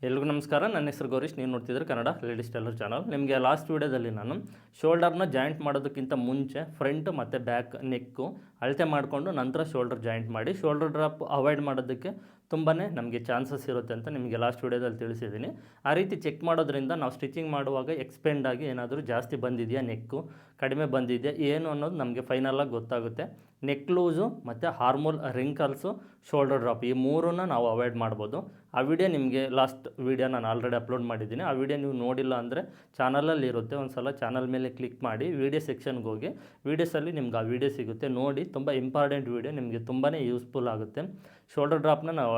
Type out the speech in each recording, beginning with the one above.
ಎಲ್ರಿಗೂ ನಮಸ್ಕಾರ. ನನ್ನ ಹೆಸರು ಗೌರೀಶ್. ನೀವು ನೋಡ್ತಿದ್ರೆ ಕನ್ನಡ ಲೇಡೀಸ್ ಟೈಲರ್ ಚಾನಲ್. ನಿಮಗೆ ಲಾಸ್ಟ್ ವೀಡಿಯೋದಲ್ಲಿ ನಾನು ಶೋಲ್ಡರ್ನ ಜಾಯಿಂಟ್ ಮಾಡೋದಕ್ಕಿಂತ ಮುಂಚೆ ಫ್ರಂಟ್ ಮತ್ತು ಬ್ಯಾಕ್ ನೆಕ್ಕು ಅಳತೆ ಮಾಡಿಕೊಂಡು ನಂತರ ಶೋಲ್ಡರ್ ಜಾಯಿಂಟ್ ಮಾಡಿ ಶೋಲ್ಡರ್ ಡ್ರಾಪ್ ಅವಾಯ್ಡ್ ಮಾಡೋದಕ್ಕೆ ತುಂಬಾ ನಮಗೆ ಚಾನ್ಸಸ್ ಇರುತ್ತೆ ಅಂತ ನಿಮಗೆ ಲಾಸ್ಟ್ ವೀಡಿಯೋದಲ್ಲಿ ತಿಳಿಸಿದ್ದೀನಿ. ಆ ರೀತಿ ಚೆಕ್ ಮಾಡೋದ್ರಿಂದ ನಾವು ಸ್ಟಿಚಿಂಗ್ ಮಾಡುವಾಗ ಎಕ್ಸ್ಪೆಂಡ್ ಆಗಿ ಏನಾದರೂ ಜಾಸ್ತಿ ಬಂದಿದೆಯಾ, ನೆಕ್ಕು ಕಡಿಮೆ ಬಂದಿದೆಯಾ ಏನು ಅನ್ನೋದು ನಮಗೆ ಫೈನಲಾಗಿ ಗೊತ್ತಾಗುತ್ತೆ. ನೆಕ್ ಲೂಸು ಮತ್ತು ಹಾರ್ಮೋಲ್ ರಿಂಕಲ್ಸು, ಶೋಲ್ಡರ್ ಡ್ರಾಪ್ ಈ ಮೂರನ್ನ ನಾವು ಅವಾಯ್ಡ್ ಮಾಡ್ಬೋದು. ಆ ವಿಡಿಯೋ ನಿಮಗೆ ಲಾಸ್ಟ್ ವಿಡಿಯೋ ನಾನು ಆಲ್ರೆಡಿ ಅಪ್ಲೋಡ್ ಮಾಡಿದ್ದೀನಿ. ಆ ವಿಡಿಯೋ ನೀವು ನೋಡಿಲ್ಲ ಅಂದರೆ ಚಾನಲಲ್ಲಿ ಇರುತ್ತೆ. ಒಂದು ಸಲ ಚಾನಲ್ ಮೇಲೆ ಕ್ಲಿಕ್ ಮಾಡಿ ವಿಡಿಯೋ ಸೆಕ್ಷನ್ಗೆ ಹೋಗಿ ವೀಡಿಯೋಸಲ್ಲಿ ನಿಮ್ಗೆ ಆ ವಿಡಿಯೋ ಸಿಗುತ್ತೆ. ನೋಡಿ, ತುಂಬ ಇಂಪಾರ್ಟೆಂಟ್ ವಿಡಿಯೋ, ನಿಮಗೆ ತುಂಬಾ ಯೂಸ್ಫುಲ್ ಆಗುತ್ತೆ. ಶೋಲ್ಡರ್ ಡ್ರಾಪ್ನ ನಾವು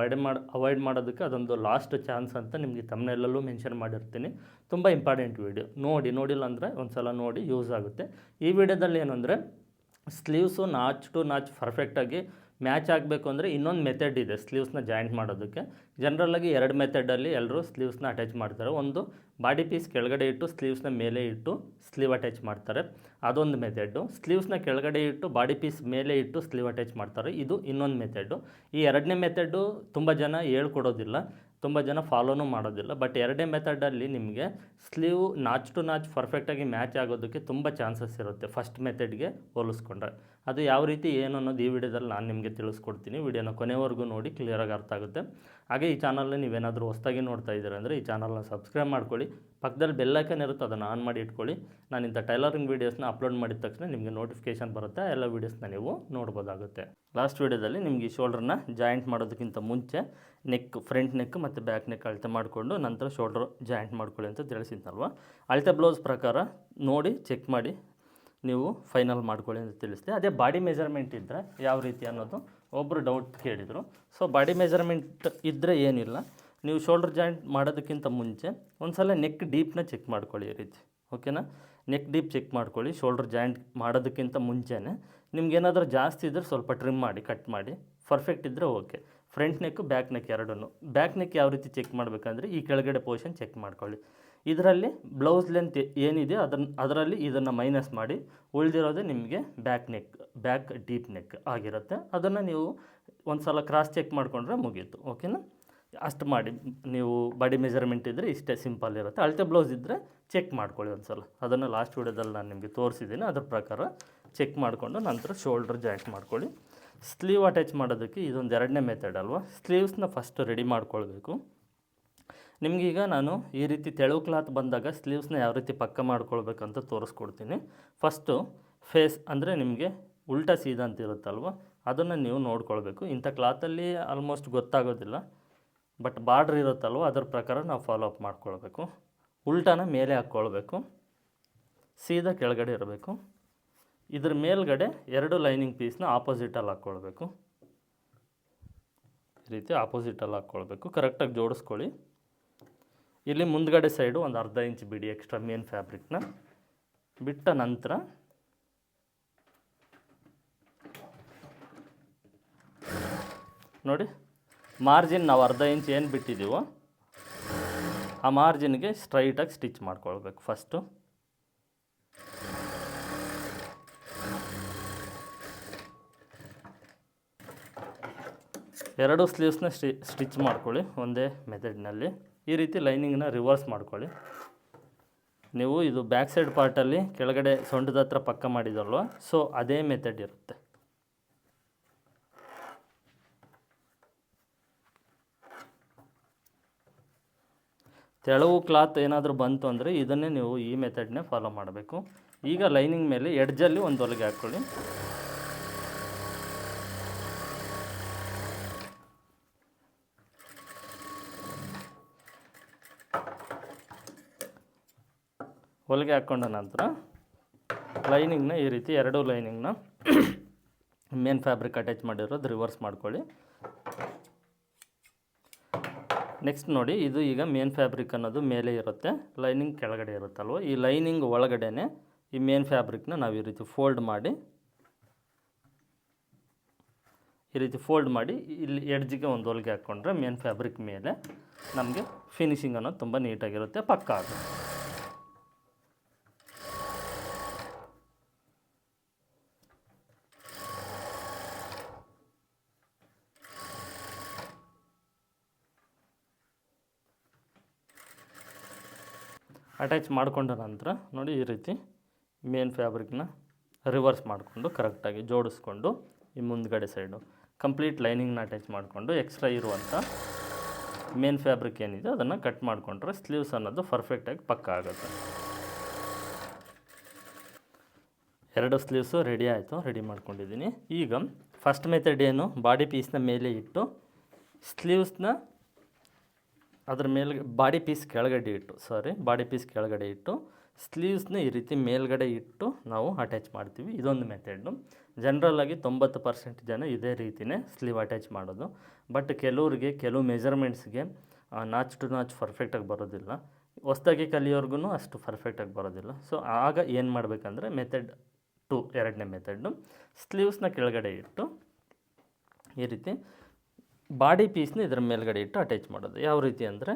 ಅವಾಯ್ಡ್ ಮಾಡೋದಕ್ಕೆ ಅದೊಂದು ಲಾಸ್ಟ್ ಚಾನ್ಸ್ ಅಂತ ನಿಮಗೆ ತಮ್ಮನೆಲ್ಲೂ ಮೆನ್ಷನ್ ಮಾಡಿರ್ತೀನಿ. ತುಂಬ ಇಂಪಾರ್ಟೆಂಟ್ ವಿಡಿಯೋ, ನೋಡಿಲ್ಲ ಅಂದರೆ ಒಂದು ಸಲ ನೋಡಿ, ಯೂಸ್ ಆಗುತ್ತೆ. ಈ ವಿಡಿಯೋದಲ್ಲಿ ಏನು ಅಂದರೆ ಸ್ಲೀವ್ಸು ನಾಚ್ ಟು ನಾಚ್ ಪರ್ಫೆಕ್ಟಾಗಿ ಮ್ಯಾಚ್ ಆಗಬೇಕು ಅಂದರೆ ಇನ್ನೊಂದು ಮೆಥಡ್ ಇದೆ ಸ್ಲೀವ್ಸ್ನ ಜಾಯಿಂಟ್ ಮಾಡೋದಕ್ಕೆ. ಜನರಲ್ಲಾಗಿ ಎರಡು ಮೆಥಡಲ್ಲಿ ಎಲ್ಲರೂ ಸ್ಲೀವ್ಸ್ನ ಅಟ್ಯಾಚ್ ಮಾಡ್ತಾರೆ. ಒಂದು ಬಾಡಿ ಪೀಸ್ ಕೆಳಗಡೆ ಇಟ್ಟು ಸ್ಲೀವ್ಸ್ನ ಮೇಲೆ ಇಟ್ಟು ಸ್ಲೀವ್ ಅಟ್ಯಾಚ್ ಮಾಡ್ತಾರೆ, ಅದೊಂದು ಮೆಥಡ್ಡು. ಸ್ಲೀವ್ಸ್ನ ಕೆಳಗಡೆ ಇಟ್ಟು ಬಾಡಿ ಪೀಸ್ ಮೇಲೆ ಇಟ್ಟು ಸ್ಲೀವ್ ಅಟ್ಯಾಚ್ ಮಾಡ್ತಾರೆ, ಇದು ಇನ್ನೊಂದು ಮೆಥಡ್ಡು. ಈ ಎರಡನೇ ಮೆಥಡ್ಡು ತುಂಬ ಜನ ಹೇಳ್ಕೊಡೋದಿಲ್ಲ, ತುಂಬ ಜನ ಫಾಲೋನೂ ಮಾಡೋದಿಲ್ಲ. ಬಟ್ ಎರಡನೇ ಮೆಥಡಲ್ಲಿ ನಿಮಗೆ ಸ್ಲೀವ್ ನಾಚ್ ಟು ನಾಚ್ ಪರ್ಫೆಕ್ಟಾಗಿ ಮ್ಯಾಚ್ ಆಗೋದಕ್ಕೆ ತುಂಬ ಚಾನ್ಸಸ್ ಇರುತ್ತೆ ಫಸ್ಟ್ ಮೆಥಡ್ಗೆ ಹೋಲಿಸ್ಕೊಂಡ್ರೆ. ಅದು ಯಾವ ರೀತಿ ಏನು ಅನ್ನೋದು ಈ ವಿಡಿಯೋದಲ್ಲಿ ನಾನು ನಿಮಗೆ ತಿಳಿಸ್ಕೊಡ್ತೀನಿ. ವಿಡಿಯೋನ ಕೊನೆವರೆಗೂ ನೋಡಿ, ಕ್ಲಿಯರಾಗಿ ಅರ್ಥ ಆಗುತ್ತೆ. ಹಾಗೆ ಈ ಚಾನಲ್ನ ನೀವೇನಾದರೂ ಹೊಸದಾಗಿ ನೋಡ್ತಾ ಇದ್ದೀರ ಅಂದರೆ ಈ ಚಾನಲ್ನ ಸಬ್ಸ್ಕ್ರೈಬ್ ಮಾಡ್ಕೊಳ್ಳಿ. ಪಕ್ಕದಲ್ಲಿ ಬೆಲ್ ಐಕನ್ ಇರುತ್ತೆ, ಅದನ್ನು ಆನ್ ಮಾಡಿ ಇಟ್ಕೊಳ್ಳಿ. ನಾನು ಇಂಥ ಟೈಲರಿಂಗ್ ವೀಡಿಯೋಸ್ನ ಅಪ್ಲೋಡ್ ಮಾಡಿದ ತಕ್ಷಣ ನಿಮಗೆ ನೋಟಿಫಿಕೇಷನ್ ಬರುತ್ತೆ, ಎಲ್ಲ ವೀಡಿಯೋಸ್ನ ನೀವು ನೋಡ್ಬೋದಾಗುತ್ತೆ. ಲಾಸ್ಟ್ ವೀಡಿಯೋದಲ್ಲಿ ನಿಮಗೆ ಈ ಶೋಲ್ಡ್ರನ್ನ ಜಾಯಿಂಟ್ ಮಾಡೋದಕ್ಕಿಂತ ಮುಂಚೆ ಫ್ರಂಟ್ ನೆಕ್ ಮತ್ತು ಬ್ಯಾಕ್ ನೆಕ್ ಅಳತೆ ಮಾಡಿಕೊಂಡು ನಂತರ ಶೋಲ್ಡ್ರ್ ಜಾಯಿಂಟ್ ಮಾಡ್ಕೊಳ್ಳಿ ಅಂತ ತಿಳಿಸಿದ್ನಲ್ವ. ಅಳತೆ ಬ್ಲೌಸ್ ಪ್ರಕಾರ ನೋಡಿ ಚೆಕ್ ಮಾಡಿ ನೀವು ಫೈನಲ್ ಮಾಡ್ಕೊಳ್ಳಿ ಅಂತ ತಿಳಿಸ್ದೆ. ಅದೇ ಬಾಡಿ ಮೆಜರ್ಮೆಂಟ್ ಇದ್ದರೆ ಯಾವ ರೀತಿ ಅನ್ನೋದು ಒಬ್ಬರು ಡೌಟ್ ಕೇಳಿದರು. ಸೊ ಬಾಡಿ ಮೆಜರ್ಮೆಂಟ್ ಇದ್ದರೆ ಏನಿಲ್ಲ, ನೀವು ಶೋಲ್ಡರ್ ಜಾಯಿಂಟ್ ಮಾಡೋದಕ್ಕಿಂತ ಮುಂಚೆ ಒಂದು ಸಲ ನೆಕ್ ಡೀಪ್ನ ಚೆಕ್ ಮಾಡ್ಕೊಳ್ಳಿ ಈ ರೀತಿ, ಓಕೆನಾ. ನೆಕ್ ಡೀಪ್ ಚೆಕ್ ಮಾಡ್ಕೊಳ್ಳಿ ಶೋಲ್ಡರ್ ಜಾಯಿಂಟ್ ಮಾಡೋದಕ್ಕಿಂತ ಮುಂಚೆನೇ. ನಿಮ್ಗೇನಾದರೂ ಜಾಸ್ತಿ ಇದ್ದರೆ ಸ್ವಲ್ಪ ಟ್ರಿಮ್ ಮಾಡಿ, ಕಟ್ ಮಾಡಿ. ಪರ್ಫೆಕ್ಟ್ ಇದ್ದರೆ ಓಕೆ. ಫ್ರಂಟ್ ನೆಕ್ಕು ಬ್ಯಾಕ್ ನೆಕ್ ಎರಡೂ. ಬ್ಯಾಕ್ ನೆಕ್ ಯಾವ ರೀತಿ ಚೆಕ್ ಮಾಡಬೇಕಂದ್ರೆ ಈ ಕೆಳಗಡೆ ಪೋರ್ಷನ್ ಚೆಕ್ ಮಾಡ್ಕೊಳ್ಳಿ. ಇದರಲ್ಲಿ ಬ್ಲೌಸ್ ಲೆಂತ್ ಏನಿದೆ ಅದರಲ್ಲಿ ಇದನ್ನು ಮೈನಸ್ ಮಾಡಿ ಉಳಿದಿರೋದೇ ನಿಮಗೆ ಬ್ಯಾಕ್ ಡೀಪ್ ನೆಕ್ ಆಗಿರುತ್ತೆ. ಅದನ್ನು ನೀವು ಒಂದು ಸಲ ಕ್ರಾಸ್ ಚೆಕ್ ಮಾಡಿಕೊಂಡ್ರೆ ಮುಗೀತು, ಓಕೆನಾ. ಅಷ್ಟು ಮಾಡಿ, ನೀವು ಬಾಡಿ ಮೆಜರ್ಮೆಂಟ್ ಇದ್ದರೆ ಇಷ್ಟೇ ಸಿಂಪಲ್ ಇರುತ್ತೆ. ಅಳತೆ ಬ್ಲೌಸ್ ಇದ್ದರೆ ಚೆಕ್ ಮಾಡ್ಕೊಳ್ಳಿ ಒಂದು ಸಲ. ಅದನ್ನು ಲಾಸ್ಟ್ ವೀಡಿಯೋದಲ್ಲಿ ನಾನು ನಿಮಗೆ ತೋರಿಸಿದ್ದೀನಿ, ಅದ್ರ ಪ್ರಕಾರ ಚೆಕ್ ಮಾಡಿಕೊಂಡು ನಂತರ ಶೋಲ್ಡರ್ ಜಾಯಿಂಟ್ ಮಾಡ್ಕೊಳ್ಳಿ. ಸ್ಲೀವ್ ಅಟ್ಯಾಚ್ ಮಾಡೋದಕ್ಕೆ ಇದೊಂದು ಎರಡನೇ ಮೆಥಡ್ ಅಲ್ವಾ. ಸ್ಲೀವ್ಸ್ನ ಫಸ್ಟ್ ರೆಡಿ ಮಾಡ್ಕೊಳ್ಬೇಕು. ನಿಮಗೀಗ ನಾನು ಈ ರೀತಿ ತೆಳು ಕ್ಲಾತ್ ಬಂದಾಗ ಸ್ಲೀವ್ಸ್ನ ಯಾವ ರೀತಿ ಪಕ್ಕ ಮಾಡ್ಕೊಳ್ಬೇಕಂತ ತೋರಿಸ್ಕೊಡ್ತೀನಿ. ಫಸ್ಟು ಫೇಸ್ ಅಂದರೆ ನಿಮಗೆ ಉಲ್ಟಾ ಸೀದಾ ಅಂತ ಇರುತ್ತಲ್ವ, ಅದನ್ನು ನೀವು ನೋಡ್ಕೊಳ್ಬೇಕು. ಇಂಥ ಕ್ಲಾತಲ್ಲಿ ಆಲ್ಮೋಸ್ಟ್ ಗೊತ್ತಾಗೋದಿಲ್ಲ, ಬಟ್ ಬಾರ್ಡ್ರ್ ಇರುತ್ತಲ್ವ ಅದ್ರ ಪ್ರಕಾರ ನಾವು ಫಾಲೋ ಅಪ್ ಮಾಡ್ಕೊಳ್ಬೇಕು. ಉಲ್ಟಾನ ಮೇಲೆ ಹಾಕ್ಕೊಳ್ಬೇಕು, ಸೀದಾ ಕೆಳಗಡೆ ಇರಬೇಕು. ಇದ್ರ ಮೇಲ್ಗಡೆ ಎರಡು ಲೈನಿಂಗ್ ಪೀಸ್ನ ಆಪೋಸಿಟಲ್ಲಿ ಹಾಕ್ಕೊಳ್ಬೇಕು. ಈ ರೀತಿ ಆಪೋಸಿಟಲ್ಲಿ ಹಾಕ್ಕೊಳ್ಬೇಕು, ಕರೆಕ್ಟಾಗಿ ಜೋಡಿಸ್ಕೊಳ್ಳಿ. ಇಲ್ಲಿ ಮುಂದ್ಗಡೆ ಸೈಡು ಒಂದು ಅರ್ಧ ಇಂಚ್ ಬಿಡಿ ಎಕ್ಸ್ಟ್ರಾ ಮೇನ್ ಫ್ಯಾಬ್ರಿಕ್ನ. ಬಿಟ್ಟ ನಂತರ ನೋಡಿ, ಮಾರ್ಜಿನ್ ನಾವು ಅರ್ಧ ಇಂಚ್ ಏನು ಬಿಟ್ಟಿದ್ದೀವೋ ಆ ಮಾರ್ಜಿನ್ಗೆ ಸ್ಟ್ರೈಟಾಗಿ ಸ್ಟಿಚ್ ಮಾಡ್ಕೊಳ್ಬೇಕು ಫಸ್ಟು. ಎರಡು ಸ್ಲೀವ್ಸ್ನ ಸ್ಟಿಚ್ ಮಾಡ್ಕೊಳ್ಳಿ ಒಂದೇ ಮೆಥಡ್ನಲ್ಲಿ. ಈ ರೀತಿ ಲೈನಿಂಗ್ನ ರಿವರ್ಸ್ ಮಾಡ್ಕೊಳ್ಳಿ. ನೀವು ಇದು ಬ್ಯಾಕ್ ಸೈಡ್ ಪಾರ್ಟಲ್ಲಿ ಕೆಳಗಡೆ ಸೊಂಟದ ಹತ್ರ ಪಕ್ಕ ಮಾಡಿದಲ್ವ, ಸೊ ಅದೇ ಮೆಥಡ್ ಇರುತ್ತೆ. ತೆಳವು ಕ್ಲಾತ್ ಏನಾದರೂ ಬಂತು ಅಂದರೆ ಇದನ್ನೇ ನೀವು ಈ ಮೆಥಡ್ನೇ ಫಾಲೋ ಮಾಡಬೇಕು. ಈಗ ಲೈನಿಂಗ್ ಮೇಲೆ ಎಡ್ಜಲ್ಲಿ ಒಂದು ಹೊಲಿಗೆ ಹಾಕ್ಕೊಳ್ಳಿ. ಹೊಲಿಗೆ ಹಾಕ್ಕೊಂಡ ನಂತರ ಲೈನಿಂಗ್ನ ಈ ರೀತಿ ಎರಡು ಲೈನಿಂಗ್ನ ಮೇನ್ ಫ್ಯಾಬ್ರಿಕ್ ಅಟ್ಯಾಚ್ ಮಾಡಿರೋದು ರಿವರ್ಸ್ ಮಾಡ್ಕೊಳ್ಳಿ. ನೆಕ್ಸ್ಟ್ ನೋಡಿ, ಇದು ಈಗ ಮೇನ್ ಫ್ಯಾಬ್ರಿಕ್ ಅನ್ನೋದು ಮೇಲೆ ಇರುತ್ತೆ, ಲೈನಿಂಗ್ ಕೆಳಗಡೆ ಇರುತ್ತಲ್ವ. ಈ ಲೈನಿಂಗ್ ಒಳಗಡೆನೆ ಈ ಮೇನ್ ಫ್ಯಾಬ್ರಿಕ್ನ ನಾವು ಈ ರೀತಿ ಫೋಲ್ಡ್ ಮಾಡಿ ಇಲ್ಲಿ ಎಡ್ಜಿಗೆ ಒಂದು ಹೊಲಿಗೆ ಹಾಕ್ಕೊಂಡ್ರೆ ಮೇನ್ ಫ್ಯಾಬ್ರಿಕ್ ಮೇಲೆ ನಮಗೆ ಫಿನಿಶಿಂಗ್ ಅನ್ನೋದು ತುಂಬ ನೀಟಾಗಿರುತ್ತೆ, ಪಕ್ಕ ಆಗುತ್ತೆ. ಅಟ್ಯಾಚ್ ಮಾಡಿಕೊಂಡ ನಂತರ ನೋಡಿ ಈ ರೀತಿ ಮೇನ್ ಫ್ಯಾಬ್ರಿಕ್ನ ರಿವರ್ಸ್ ಮಾಡಿಕೊಂಡು ಕರೆಕ್ಟಾಗಿ ಜೋಡಿಸ್ಕೊಂಡು ಈ ಮುಂದ್ಗಡೆ ಸೈಡು ಕಂಪ್ಲೀಟ್ ಲೈನಿಂಗ್ನ ಅಟ್ಯಾಚ್ ಮಾಡಿಕೊಂಡು ಎಕ್ಸ್ಟ್ರಾ ಇರುವಂಥ ಮೇನ್ ಫ್ಯಾಬ್ರಿಕ್ ಏನಿದೆ ಅದನ್ನು ಕಟ್ ಮಾಡಿಕೊಂಡ್ರೆ ಸ್ಲೀವ್ಸ್ ಅನ್ನೋದು ಪರ್ಫೆಕ್ಟಾಗಿ ಪಕ್ಕ ಆಗುತ್ತೆ. 2 ಸ್ಲೀವ್ಸು ರೆಡಿ ಆಯಿತು, ರೆಡಿ ಮಾಡ್ಕೊಂಡಿದ್ದೀನಿ. ಈಗ ಫಸ್ಟ್ ಮೆಥಡ್ ಏನು, ಬಾಡಿ ಪೀಸ್ನ ಮೇಲೆ ಇಟ್ಟು ಸ್ಲೀವ್ಸ್ನ ಅದ್ರ ಮೇಲೆ ಬಾಡಿ ಪೀಸ್ ಕೆಳಗಡೆ ಇಟ್ಟು ಸ್ಲೀವ್ಸ್ನ ಈ ರೀತಿ ಮೇಲ್ಗಡೆ ಇಟ್ಟು ನಾವು ಅಟ್ಯಾಚ್ ಮಾಡ್ತೀವಿ. ಇದೊಂದು ಮೆಥಡು. ಜನರಲ್ಲಾಗಿ 90% ಜನ ಇದೇ ರೀತಿಯೇ ಸ್ಲೀವ್ ಅಟ್ಯಾಚ್ ಮಾಡೋದು. ಬಟ್ ಕೆಲವ್ರಿಗೆ ಕೆಲವು ಮೆಜರ್ಮೆಂಟ್ಸ್ಗೆ ನಾಚ್ ಟು ನಾಚ್ ಪರ್ಫೆಕ್ಟಾಗಿ ಬರೋದಿಲ್ಲ, ಹೊಸ್ದಾಗಿ ಕಲಿಯೋರ್ಗು ಅಷ್ಟು ಪರ್ಫೆಕ್ಟಾಗಿ ಬರೋದಿಲ್ಲ. ಸೊ ಆಗ ಏನು ಮಾಡಬೇಕಂದ್ರೆ ಮೆಥಡ್ 2, ಎರಡನೇ ಮೆಥಡ್ಡು, ಸ್ಲೀವ್ಸ್ನ ಕೆಳಗಡೆ ಇಟ್ಟು ಈ ರೀತಿ ಬಾಡಿ ಪೀಸ್ನ ಇದರ ಮೇಲ್ಗಡೆ ಇಟ್ಟು ಅಟ್ಯಾಚ್ ಮಾಡೋದು. ಯಾವ ರೀತಿ ಅಂದರೆ,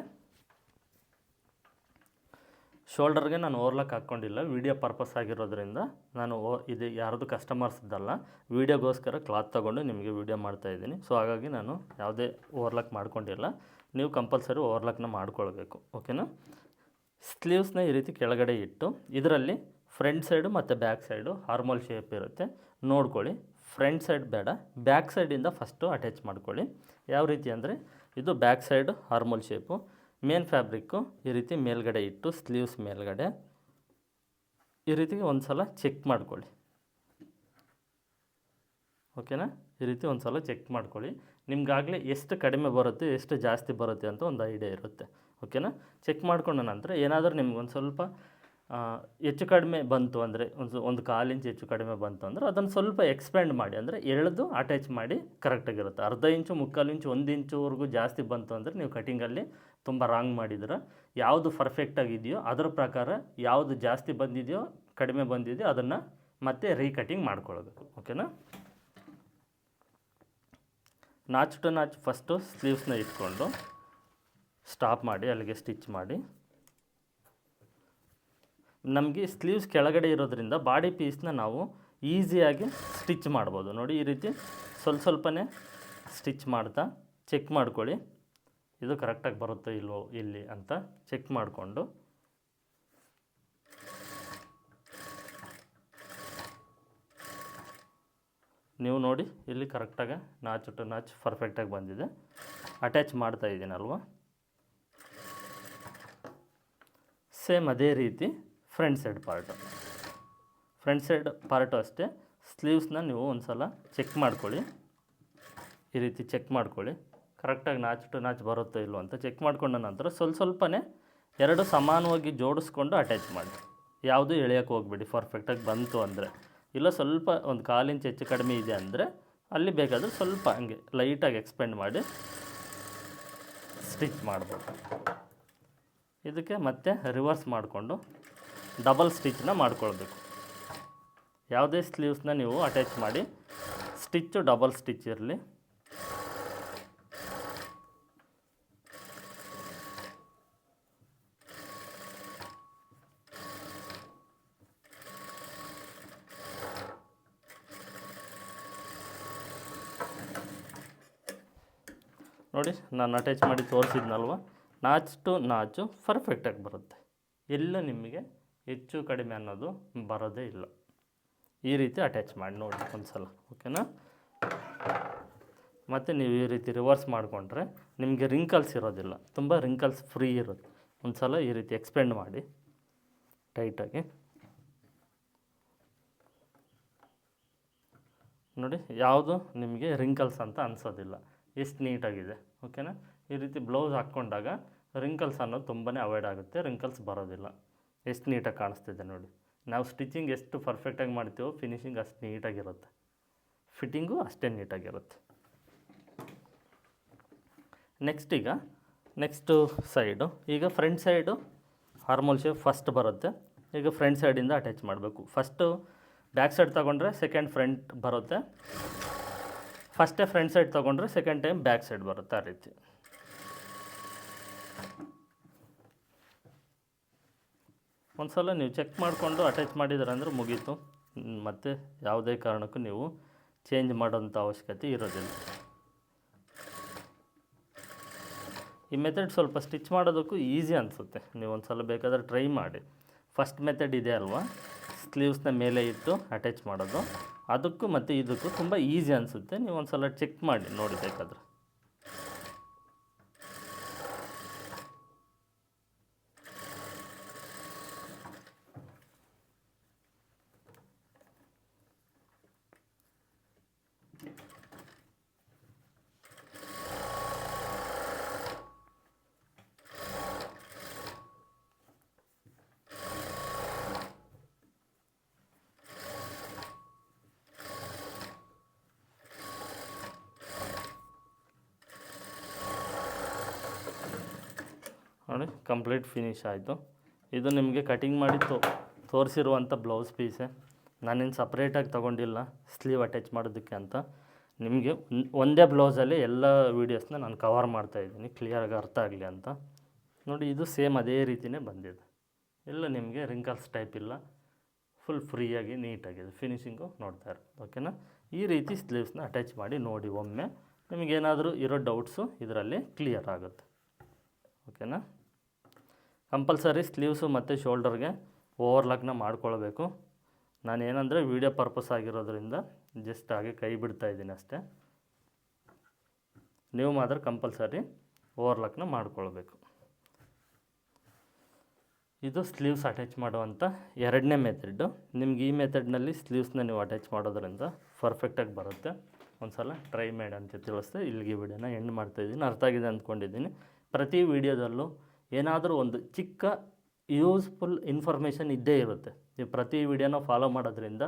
ಶೋಲ್ಡರ್ಗೆ ನಾನು ಓವರ್ಲಾಕ್ ಹಾಕ್ಕೊಂಡಿಲ್ಲ, ವೀಡಿಯೋ ಪರ್ಪಸ್ ಆಗಿರೋದ್ರಿಂದ ನಾನು ಇದು ಯಾರ್ದು ಕಸ್ಟಮರ್ಸ್ದಲ್ಲ, ವೀಡಿಯೋಗೋಸ್ಕರ ಕ್ಲಾತ್ ತೊಗೊಂಡು ನಿಮಗೆ ವೀಡಿಯೋ ಮಾಡ್ತಾಯಿದ್ದೀನಿ. ಸೊ ಹಾಗಾಗಿ ನಾನು ಯಾವುದೇ ಓವರ್ಲಾಕ್ ಮಾಡ್ಕೊಂಡಿಲ್ಲ. ನೀವು ಕಂಪಲ್ಸರಿ ಓವರ್ಲಾಕ್ನ ಮಾಡ್ಕೊಳ್ಬೇಕು, ಓಕೆನಾ. ಸ್ಲೀವ್ಸ್ನ ಈ ರೀತಿ ಕೆಳಗಡೆ ಇಟ್ಟು ಇದರಲ್ಲಿ ಫ್ರಂಟ್ ಸೈಡು ಮತ್ತು ಬ್ಯಾಕ್ ಸೈಡು ಹಾರ್ಮೋಲ್ ಶೇಪ್ ಇರುತ್ತೆ, ನೋಡ್ಕೊಳ್ಳಿ. ಫ್ರಂಟ್ ಸೈಡ್ ಬೇಡ, ಬ್ಯಾಕ್ ಸೈಡಿಂದ ಫಸ್ಟು ಅಟ್ಯಾಚ್ ಮಾಡ್ಕೊಳ್ಳಿ. ಯಾವ ರೀತಿ ಅಂದರೆ, ಇದು back side armhole shape, main fabric ಈ ರೀತಿ ಮೇಲ್ಗಡೆ ಇಟ್ಟು ಸ್ಲೀವ್ಸ್ ಮೇಲ್ಗಡೆ ಈ ರೀತಿ ಒಂದು ಸಲ ಚೆಕ್ ಮಾಡ್ಕೊಳ್ಳಿ, ಓಕೆನಾ. ಈ ರೀತಿ ಒಂದು ಸಲ ಚೆಕ್ ಮಾಡ್ಕೊಳ್ಳಿ. ನಿಮ್ಗಾಗಲೇ ಎಷ್ಟು ಕಡಿಮೆ ಬರುತ್ತೆ ಎಷ್ಟು ಜಾಸ್ತಿ ಬರುತ್ತೆ ಅಂತ ಒಂದು ಐಡಿಯಾ ಇರುತ್ತೆ, ಓಕೆನಾ. ಚೆಕ್ ಮಾಡ್ಕೊಂಡ ನಂತರ ಏನಾದರೂ ನಿಮ್ಗೊಂದು ಸ್ವಲ್ಪ ಹೆಚ್ಚು ಕಡಿಮೆ ಬಂತು ಅಂದರೆ, ಒಂದು 1/4 ಇಂಚ್ ಹೆಚ್ಚು ಕಡಿಮೆ ಬಂತು ಅಂದರೆ ಅದನ್ನು ಸ್ವಲ್ಪ ಎಕ್ಸ್ಪ್ಯಾಂಡ್ ಮಾಡಿ, ಅಂದರೆ ಎಳೆದು ಅಟ್ಯಾಚ್ ಮಾಡಿ ಕರೆಕ್ಟಾಗಿರುತ್ತೆ. ಅರ್ಧ ಇಂಚು, 3/4 ಇಂಚು, 1 ಇಂಚುವರೆಗೂ ಜಾಸ್ತಿ ಬಂತು ಅಂದರೆ ನೀವು ಕಟಿಂಗಲ್ಲಿ ತುಂಬ ರಾಂಗ್ ಮಾಡಿದ್ರೆ. ಯಾವುದು ಪರ್ಫೆಕ್ಟಾಗಿದೆಯೋ ಅದರ ಪ್ರಕಾರ ಯಾವುದು ಜಾಸ್ತಿ ಬಂದಿದೆಯೋ ಕಡಿಮೆ ಬಂದಿದೆಯೋ ಅದನ್ನು ಮತ್ತೆ ರೀಕಟಿಂಗ್ ಮಾಡ್ಕೊಳ್ಬೇಕು, ಓಕೆನಾ. ನಾಚ್ ಟು ನಾಚ್ ಫಸ್ಟು ಸ್ಲೀವ್ಸ್ನ ಇಟ್ಕೊಂಡು ಸ್ಟಾಪ್ ಮಾಡಿ ಅಲ್ಲಿಗೆ ಸ್ಟಿಚ್ ಮಾಡಿ. ನಮಗೆ ಸ್ಲೀವ್ಸ್ ಕೆಳಗಡೆ ಇರೋದ್ರಿಂದ ಬಾಡಿ ಪೀಸ್ನ ನಾವು ಈಸಿಯಾಗಿ ಸ್ಟಿಚ್ ಮಾಡ್ಬೋದು. ನೋಡಿ ಈ ರೀತಿ ಸ್ವಲ್ಪನೇ ಸ್ಟಿಚ್ ಮಾಡ್ತಾ ಚೆಕ್ ಮಾಡ್ಕೊಳ್ಳಿ, ಇದು ಕರೆಕ್ಟಾಗಿ ಬರುತ್ತೋ ಇಲ್ವೋ ಇಲ್ಲಿ ಅಂತ ಚೆಕ್ ಮಾಡಿಕೊಂಡು ನೀವು ನೋಡಿ ಇಲ್ಲಿ ಕರೆಕ್ಟಾಗಿ ನಾಚ್ ಟು ನಾಚ್ ಪರ್ಫೆಕ್ಟಾಗಿ ಬಂದಿದೆ. ಅಟ್ಯಾಚ್ ಮಾಡ್ತಾ ಇದ್ದೀನಲ್ವ, ಸೇಮ್ ಅದೇ ರೀತಿ ಫ್ರಂಟ್ ಸೈಡ್ ಪಾರ್ಟು ಅಷ್ಟೇ. ಸ್ಲೀವ್ಸ್ನ ನೀವು ಒಂದು ಸಲ ಚೆಕ್ ಮಾಡ್ಕೊಳ್ಳಿ, ಈ ರೀತಿ ಚೆಕ್ ಮಾಡ್ಕೊಳ್ಳಿ ಕರೆಕ್ಟಾಗಿ ನಾಚ್ ಟು ನಾಚ್ ಬರುತ್ತೋ ಇಲ್ವೋ ಅಂತ ಚೆಕ್ ಮಾಡ್ಕೊಂಡ ನಂತರ ಸ್ವಲ್ಪನೇ 2 ಸಮಾನವಾಗಿ ಜೋಡಿಸ್ಕೊಂಡು ಅಟ್ಯಾಚ್ ಮಾಡಿ. ಯಾವುದೂ ಎಳೆಯೋಕ್ಕೆ ಹೋಗ್ಬೇಡಿ ಪರ್ಫೆಕ್ಟಾಗಿ ಬಂತು ಅಂದರೆ. ಇಲ್ಲ ಸ್ವಲ್ಪ ಒಂದು 1/4 ಇಂಚ್ ಹೆಚ್ಚು ಕಡಿಮೆ ಇದೆ ಅಂದರೆ ಅಲ್ಲಿ ಬೇಕಾದರೆ ಸ್ವಲ್ಪ ಹಂಗೆ ಲೈಟಾಗಿ ಎಕ್ಸ್ಪೆಂಡ್ ಮಾಡಿ ಸ್ಟಿಚ್ ಮಾಡ್ಬೋದು. ಇದಕ್ಕೆ ಮತ್ತೆ ರಿವರ್ಸ್ ಮಾಡಿಕೊಂಡು ಡಬಲ್ ಸ್ಟಿಚ್ನ ಮಾಡ್ಕೊಳ್ಬೇಕು. ಯಾವುದೇ ಸ್ಲೀವ್ಸ್ನ ನೀವು ಅಟ್ಯಾಚ್ ಮಾಡಿ ಸ್ಟಿಚ್ಚು ಡಬಲ್ ಸ್ಟಿಚ್ ಇರಲಿ. ನೋಡಿ ನಾನು ಅಟ್ಯಾಚ್ ಮಾಡಿ ತೋರಿಸಿದ್ನಲ್ವ, ನಾಚ್ ಟು ನಾಚು ಪರ್ಫೆಕ್ಟಾಗಿ ಬರುತ್ತೆ, ಎಲ್ಲ ನಿಮಗೆ ಹೆಚ್ಚು ಕಡಿಮೆ ಅನ್ನೋದು ಬರೋದೇ ಇಲ್ಲ. ಈ ರೀತಿ ಅಟ್ಯಾಚ್ ಮಾಡಿ ನೋಡಿ ಒಂದು ಸಲ, ಓಕೆನಾ. ಮತ್ತು ನೀವು ಈ ರೀತಿ ರಿವರ್ಸ್ ಮಾಡಿಕೊಂಡ್ರೆ ನಿಮಗೆ ರಿಂಕಲ್ಸ್ ಇರೋದಿಲ್ಲ, ತುಂಬ ರಿಂಕಲ್ಸ್ ಫ್ರೀ ಇರುತ್ತೆ. ಒಂದು ಸಲ ಈ ರೀತಿ ಎಕ್ಸ್ಪೆಂಡ್ ಮಾಡಿ ಟೈಟಾಗಿ ನೋಡಿ, ಯಾವುದು ನಿಮಗೆ ರಿಂಕಲ್ಸ್ ಅಂತ ಅನಿಸೋದಿಲ್ಲ, ಎಷ್ಟು ನೀಟಾಗಿದೆ, ಓಕೆನಾ. ಈ ರೀತಿ ಬ್ಲೌಸ್ ಹಾಕ್ಕೊಂಡಾಗ ರಿಂಕಲ್ಸ್ ಅನ್ನೋದು ತುಂಬಾ ಅವಾಯ್ಡ್ ಆಗುತ್ತೆ, ರಿಂಕಲ್ಸ್ ಬರೋದಿಲ್ಲ. ಎಷ್ಟು ನೀಟಾಗಿ ಕಾಣಿಸ್ತಿದೆ ನೋಡಿ. ನಾವು ಸ್ಟಿಚಿಂಗ್ ಎಷ್ಟು ಪರ್ಫೆಕ್ಟಾಗಿ ಮಾಡ್ತೀವೋ ಫಿನಿಶಿಂಗ್ ಅಷ್ಟು ನೀಟಾಗಿರುತ್ತೆ, ಫಿಟ್ಟಿಂಗು ಅಷ್ಟೇ ನೀಟಾಗಿರುತ್ತೆ. ನೆಕ್ಸ್ಟು ಸೈಡು, ಈಗ front side armhole shape first ಬರುತ್ತೆ. ಈಗ ಫ್ರಂಟ್ ಸೈಡಿಂದ ಅಟ್ಯಾಚ್ ಮಾಡಬೇಕು. ಫಸ್ಟು ಬ್ಯಾಕ್ ಸೈಡ್ ತೊಗೊಂಡ್ರೆ ಸೆಕೆಂಡ್ ಫ್ರಂಟ್ ಬರುತ್ತೆ, ಫಸ್ಟೇ ಫ್ರಂಟ್ ಸೈಡ್ ತೊಗೊಂಡ್ರೆ ಸೆಕೆಂಡ್ ಟೈಮ್ ಬ್ಯಾಕ್ ಸೈಡ್ ಬರುತ್ತೆ. ಆ ರೀತಿ ಒಂದು ಸಲ ನೀವು ಚೆಕ್ ಮಾಡಿಕೊಂಡು ಅಟ್ಯಾಚ್ ಮಾಡಿದ್ರೆ ಅಂದರೆ ಮುಗೀತು, ಮತ್ತು ಯಾವುದೇ ಕಾರಣಕ್ಕೂ ನೀವು ಚೇಂಜ್ ಮಾಡೋಂಥ ಅವಶ್ಯಕತೆ ಇರೋದಿಲ್ಲ. ಈ ಮೆಥಡ್ ಸ್ವಲ್ಪ ಸ್ಟಿಚ್ ಮಾಡೋದಕ್ಕೂ ಈಸಿ ಅನಿಸುತ್ತೆ, ನೀವು ಒಂದು ಸಲ ಬೇಕಾದರೆ ಟ್ರೈ ಮಾಡಿ. ಫಸ್ಟ್ ಮೆಥಡ್ ಇದೆ ಅಲ್ವಾ, ಸ್ಲೀವ್ಸ್ನ ಮೇಲೆ ಇಟ್ಟು ಅಟ್ಯಾಚ್ ಮಾಡೋದು, ಅದಕ್ಕೂ ಮತ್ತು ಇದಕ್ಕೂ ತುಂಬ ಈಸಿ ಅನಿಸುತ್ತೆ. ನೀವು ಒಂದು ಸಲ ಚೆಕ್ ಮಾಡಿ ನೋಡಿ ಬೇಕಾದ್ರೆ. ನೋಡಿ ಕಂಪ್ಲೀಟ್ ಫಿನಿಶ್ ಆಯಿತು. ಇದು ನಿಮಗೆ ಕಟಿಂಗ್ ಮಾಡಿ ತೋರಿಸಿರುವಂಥ ಬ್ಲೌಸ್ ಪೀಸೇ, ನಾನೇನು ಸಪ್ರೇಟಾಗಿ ತೊಗೊಂಡಿಲ್ಲ ಸ್ಲೀವ್ ಅಟ್ಯಾಚ್ ಮಾಡೋದಕ್ಕೆ ಅಂತ. ನಿಮಗೆ ಒಂದೇ ಬ್ಲೌಸಲ್ಲಿ ಎಲ್ಲ ವೀಡಿಯೋಸ್ನ ನಾನು ಕವರ್ ಮಾಡ್ತಾಯಿದ್ದೀನಿ ಕ್ಲಿಯರಾಗಿ ಅರ್ಥ ಆಗಲಿ ಅಂತ. ನೋಡಿ ಇದು ಸೇಮ್ ಅದೇ ರೀತಿಯೇ ಬಂದಿದೆ, ಎಲ್ಲ ನಿಮಗೆ ರಿಂಕಲ್ಸ್ ಟೈಪ್ ಇಲ್ಲ, ಫುಲ್ ಫ್ರೀಯಾಗಿ ನೀಟಾಗಿದೆ. ಫಿನಿಶಿಂಗು ನೋಡ್ತಾ ಇರೋದು ಓಕೆನಾ. ಈ ರೀತಿ ಸ್ಲೀವ್ಸ್ನ ಅಟ್ಯಾಚ್ ಮಾಡಿ ನೋಡಿ ಒಮ್ಮೆ, ನಿಮಗೇನಾದರೂ ಇರೋ ಡೌಟ್ಸು ಇದರಲ್ಲಿ ಕ್ಲಿಯರ್ ಆಗುತ್ತೆ ಓಕೆನಾ. ಕಂಪಲ್ಸರಿ ಸ್ಲೀವ್ಸು ಮತ್ತು ಶೋಲ್ಡರ್ಗೆ ಓವರ್ಲಾಕ್ನ ಮಾಡ್ಕೊಳ್ಬೇಕು. ನಾನೇನಂದರೆ ವೀಡಿಯೋ ಪರ್ಪಸ್ ಆಗಿರೋದ್ರಿಂದ ಜಸ್ಟ್ ಹಾಗೆ ಕೈ ಬಿಡ್ತಾಯಿದ್ದೀನಿ ಅಷ್ಟೇ. ನೀವು ಮಾತ್ರ ಕಂಪಲ್ಸರಿ ಓವರ್ಲಾಕ್ನ ಮಾಡ್ಕೊಳ್ಬೇಕು. ಇದು ಸ್ಲೀವ್ಸ್ ಅಟ್ಯಾಚ್ ಮಾಡುವಂಥ ಎರಡನೇ ಮೆಥಡು. ನಿಮ್ಗೆ ಈ ಮೆಥಡ್ನಲ್ಲಿ ಸ್ಲೀವ್ಸ್ನ ನೀವು ಅಟ್ಯಾಚ್ ಮಾಡೋದ್ರಿಂದ ಪರ್ಫೆಕ್ಟಾಗಿ ಬರುತ್ತೆ. ಒಂದು ಸಲ ಟ್ರೈ ಮಾಡಿ ಅಂತ ತಿಳಿಸ್ದೆ ಇಲ್ಲಿಗೆ ವಿಡಿಯೋನ ಎಂಡ್ ಮಾಡ್ತಾಯಿದ್ದೀನಿ. ಅರ್ಥ ಆಗಿದೆ ಅಂದ್ಕೊಂಡಿದ್ದೀನಿ. ಪ್ರತಿ ವಿಡಿಯೋದಲ್ಲೂ ಏನಾದರೂ ಒಂದು ಚಿಕ್ಕ ಯೂಸ್ಫುಲ್ ಇನ್ಫಾರ್ಮೇಷನ್ ಇದ್ದೇ ಇರುತ್ತೆ. ನೀವು ಪ್ರತಿ ವಿಡಿಯೋನ ಫಾಲೋ ಮಾಡೋದ್ರಿಂದ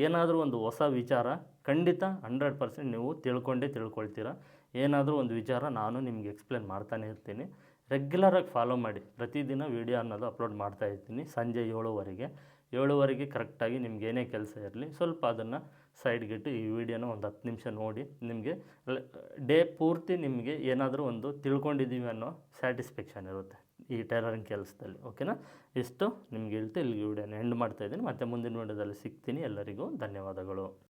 ಏನಾದರೂ ಒಂದು ಹೊಸ ವಿಚಾರ ಖಂಡಿತ 100% ನೀವು ತಿಳ್ಕೊಳ್ತೀರ. ಏನಾದರೂ ಒಂದು ವಿಚಾರ ನಾನು ನಿಮಗೆ ಎಕ್ಸ್ಪ್ಲೇನ್ ಮಾಡ್ತಾನೆ ಇರ್ತೀನಿ. ರೆಗ್ಯುಲರಾಗಿ ಫಾಲೋ ಮಾಡಿ. ಪ್ರತಿದಿನ ವೀಡಿಯೋ ಅನ್ನೋದು ಅಪ್ಲೋಡ್ ಮಾಡ್ತಾಯಿರ್ತೀನಿ ಸಂಜೆ 7:30 ಕರೆಕ್ಟಾಗಿ ನಿಮ್ಗೆ ಏನೇ ಕೆಲಸ ಇರಲಿ ಸ್ವಲ್ಪ ಅದನ್ನು ಸೈಡ್ಗಿಟ್ಟು ಈ ವಿಡಿಯೋನ ಒಂದು 10 ನಿಮಿಷ ನೋಡಿ. ನಿಮಗೆ ಡೇ ಪೂರ್ತಿ ನಿಮಗೆ ಏನಾದರೂ ಒಂದು ತಿಳ್ಕೊಂಡಿದ್ದೀವಿ ಅನ್ನೋ ಸ್ಯಾಟಿಸ್ಫ್ಯಾಕ್ಷನ್ ಇರುತ್ತೆ ಈ ಟೈಲರಿಂಗ್ ಕೆಲಸದಲ್ಲಿ ಓಕೆನಾ. ಇಷ್ಟು ನಿಮ್ಗೆ ಹೇಳ್ತಾ ಇಲ್ಲಿಗೆ ವಿಡಿಯೋನ ಎಂಡ್ ಮಾಡ್ತಾಯಿದ್ದೀನಿ. ಮತ್ತು ಮುಂದಿನ ವಿಡಿಯೋದಲ್ಲಿ ಸಿಗ್ತೀನಿ. ಎಲ್ಲರಿಗೂ ಧನ್ಯವಾದಗಳು.